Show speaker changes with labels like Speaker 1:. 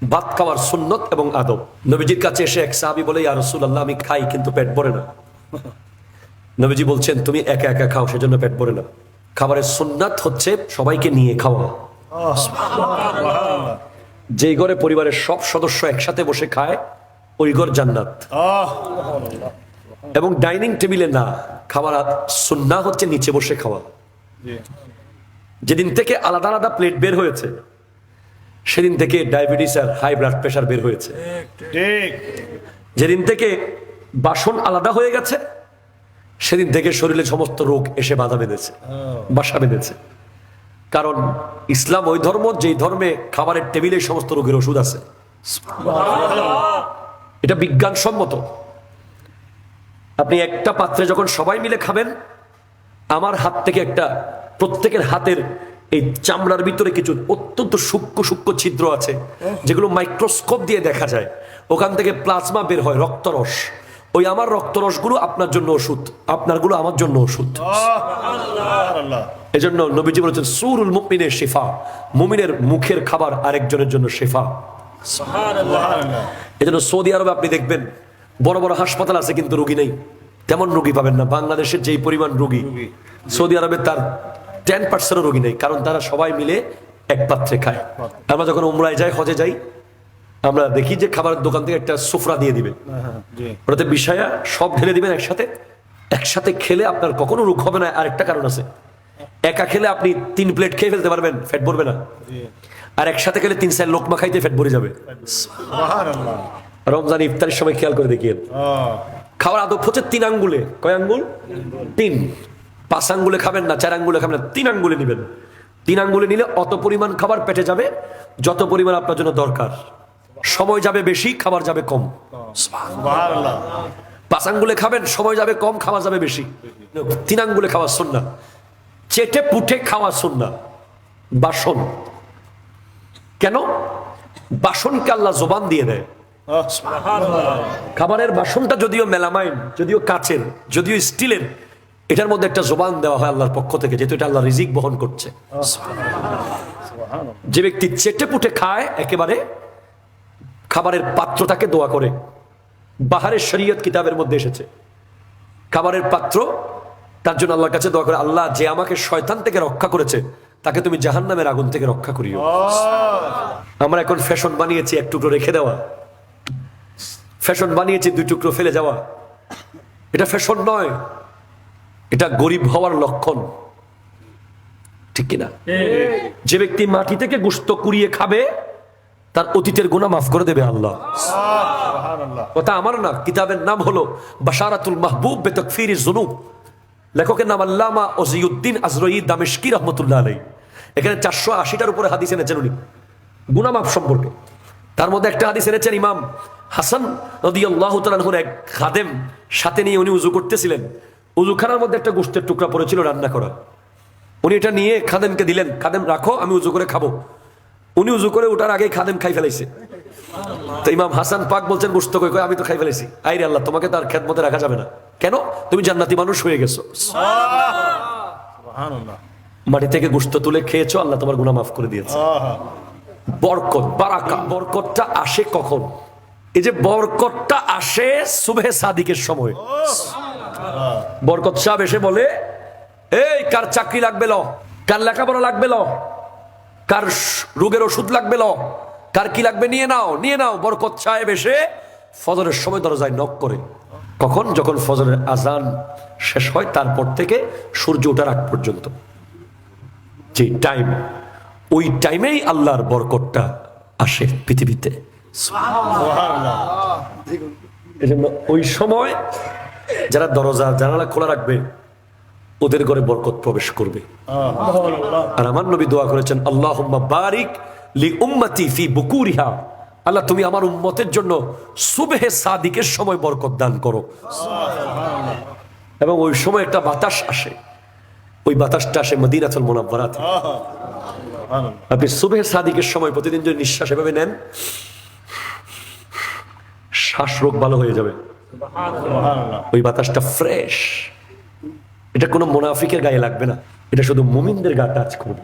Speaker 1: ভাত খাওয়ার সুন্নত এবং আদব। নবীজির কাছে এসে এক সাহাবী বলে, ইয়া রাসূলুল্লাহ, আমি খাই কিন্তু পেট ভরে না। নবীজি বলছেন, তুমি একা একা খাও, সেজন্য পেট ভরে না। খাবারের সুন্নাত হচ্ছে সবাইকে নিয়ে খাওয়া। যেই ঘরে পরিবারের সব সদস্য একসাথে বসে খায়, ওই ঘর জান্নাত। এবং ডাইনিং টেবিলে না খাবার, সুন্নাহ হচ্ছে নিচে বসে খাওয়া। যেদিন থেকে আলাদা আলাদা প্লেট বের হয়েছে, সেদিন থেকে ডায়াবেটিস আর হাই ব্লাড প্রেশার বের হয়েছে। যেদিন থেকে বাসন আলাদা হয়ে গেছে, সেদিন থেকে শরীরে সমস্ত রোগ এসে বাসা বেঁধেছে। কারণ ইসলাম ওই ধর্ম, যেই ধর্মে খাবারের টেবিলে সমস্ত রোগের ওষুধ আছে। এটা বিজ্ঞানসম্মত। আপনি একটা পাত্রে যখন সবাই মিলে খাবেন, আমার হাত থেকে প্রত্যেকের হাতের এই চামড়ার ভিতরে কিছু অত্যন্ত সূক্ষ্ম সূক্ষ্ম ছিদ্র আছে, যেগুলো মাইক্রোস্কোপ দিয়ে দেখা যায়। ওখান থেকে প্লাজমা বের হয়, রক্তরস। ওই আমার রক্তরসগুলো আপনার জন্য ওষুধ, আপনারগুলো আমার জন্য ওষুধ। এজন্য নবীজি বলেছেন, সুরুল মুমিনের শিফা, মুমিনের মুখের খাবার আরেকজনের জন্য শিফা। এজন্য সৌদি আরবে আপনি দেখবেন বড় বড় হাসপাতাল আছে, কিন্তু রোগী নেই। তেমন রোগী পাবেন না। বাংলাদেশের যেই পরিমাণ রোগী, সৌদি আরবে তার 10% রোগী নেই। কারণ তারা সবাই মিলে এক পাত্রে খায়। আমরা যখন উমরায় যাই, হজে যাই, আমরা দেখি যে খাবারের দোকান থেকে একটা সুফরা দিয়ে দিবেন, ওটাতে বিষয়া সব ঢেলে দিবেন একসাথে। একসাথে খেলে আপনার কখনো রোগ হবে না। আরেকটা কারণ আছে, একা খেলে আপনি 3 প্লেট খেয়ে ফেলতে পারবেন, ফেট ভরবে না। আর একসাথে খেলে 3-4 লোকমা খাইতে ফেট ভরে যাবে। রমজান ইফতারের সময় খেয়াল করে দেখিয়েন। খাওয়ার আদব হচ্ছে 3 আঙ্গুলে। কয় আঙ্গুল? 3। 5 আঙ্গুলে খাবেন না, 4 আঙ্গুলে খাবেন না, 3 আঙ্গুলে নিবেন। 3 আঙ্গুলে নিলে অত পরিমাণ খাবার পেটে যাবে যত পরিমাণ আপনার জন্য দরকার। সময় যাবে বেশি, খাবার যাবে কম। 5 আঙ্গুলে খাবেন, সময় যাবে কম, খাবার যাবে বেশি। 3 আঙ্গুলে খাওয়া সুন্নাহ। চেটে পুটে খাওয়া সুন্নাহ। বাসন কেন? বাসনকে আল্লাহ জবান দিয়ে দেয়। খাবারের বাসনটা যদিও মেলামাইন, যদিও কাচের, যদিও স্টিলের, এটার মধ্যে একটা জবান দেওয়া হয় আল্লাহর পক্ষ থেকে, যেহেতু এটা আল্লাহ রিজিক বহন করছে। যে ব্যক্তি চেটে পুটে খায়, একেবারে খাবারের পাত্রটাকে দোয়া করে। বাহারের শরীয়ত কিতাবের মধ্যে এসেছে, খাবারের পাত্র তার জন্য আল্লাহর কাছে দোয়া করে, আল্লাহ যে আমাকে শয়তান থেকে রক্ষা করেছে, তাকে তুমি জাহান্নামের আগুন থেকে রক্ষা করিও। আমরা এখন ফ্যাশন বানিয়েছি 1 টুকরো রেখে দেওয়া, ফ্যাশন বানিয়েছি 2 টুকরো ফেলে যাওয়া। এটা ফ্যাশন নয়, এটা গরিব হওয়ার লক্ষণ, ঠিক কিনা? যে ব্যক্তি মাটি থেকে গোশত কুড়িয়ে খাবে, তার অতীতের গুনাহ মাফ করে দেবে আল্লাহ। কথা আমার না, কিতাবের নাম হলো বাশারাতুল মাহবুব বিতাকফিরিজ যুনুব। লেখকের নাম আল্লামা ওজিউদ্দিন আজরয়ী দামেশকি রহমতুল্লাহ আলাইহি। এখানে 480টার উপরে হাদিস এনেছেন উনি গুনাহ মাফ সম্পর্কে। তার মধ্যে একটা হাদিস এনেছেন ইমাম হাসান রাদিয়াল্লাহু তাআলা আনহুর এক খাদেম সাথে নিয়ে উনি উযু করতেছিলেন। উযুখানার মধ্যে একটা গোশতের টুকরা পড়েছিল রান্না করা। উনি এটা নিয়ে খাদেমকে দিলেন, খাদেম রাখো, আমি উযু করে খাবো। উনি উযু করে ওঠার আগেই খাদেম খাই ফেলাইছে। তো ইমাম হাসান পাক বলছেন, গোশত কই? আমি তো খাই ফেলেছি। আইরে আল্লাহ, তোমাকে তার খেদমতে রাখা যাবে না। কেন? তুমি জান্নাতি মানুষ হয়ে গেছো। মাটি থেকে গোশত তুলে খেয়েছো, আল্লাহ তোমার গুনাহ মাফ করে দিয়েছে। বরকত, বারাকা। বরকতটা আসে কখন? এই যে বরকতটা আসে সুবহে সাদিকের সময়। বরকত সাহেব এসে বলে, এই কার চাকরি লাগবে ল, কার লেখাপড়া লাগবে ল, কার রোগের ওষুধ লাগবে ল, কার কি লাগবে নিয়ে নাও, নিয়ে নাও। বরকত সাহেব এসে ফজরের সময় দরজায় নক করে। কখন? যখন ফজরের আজান শেষ হয়, তারপর থেকে সূর্য ওঠার আগ পর্যন্ত যে টাইম, ওই টাইমেই আল্লাহর বরকতটা আসে পৃথিবীতে। এজন্য ওই সময় যারা দরজা জানালা খোলা রাখবে, ওদের ঘরে বরকত প্রবেশ করবে। আর আমার নবী দোয়া করেছেন, আল্লাহুম্মা বারিক লি উম্মতি ফি বুকুরিহা। আল্লাহ, তুমি আমার উম্মতের জন্য সুবহে সাদিকের সময় বরকত দান করো। এবং ওই সময় একটা বাতাস আসে, ওই বাতাসটা আসে মদিনাতুল মুনাওয়ারা থেকে। আপনি সুবহে সাদিকের সময় প্রতিদিন যদি নিঃশ্বাস এভাবে নেন, শ্বাস রোগ ভালো হয়ে যাবে। ওই বাতাসটা ফ্রেশ। এটা কোনো মুনাফিকের গায়ে লাগবে না, এটা শুধু মুমিনদের গা টাচ করবে।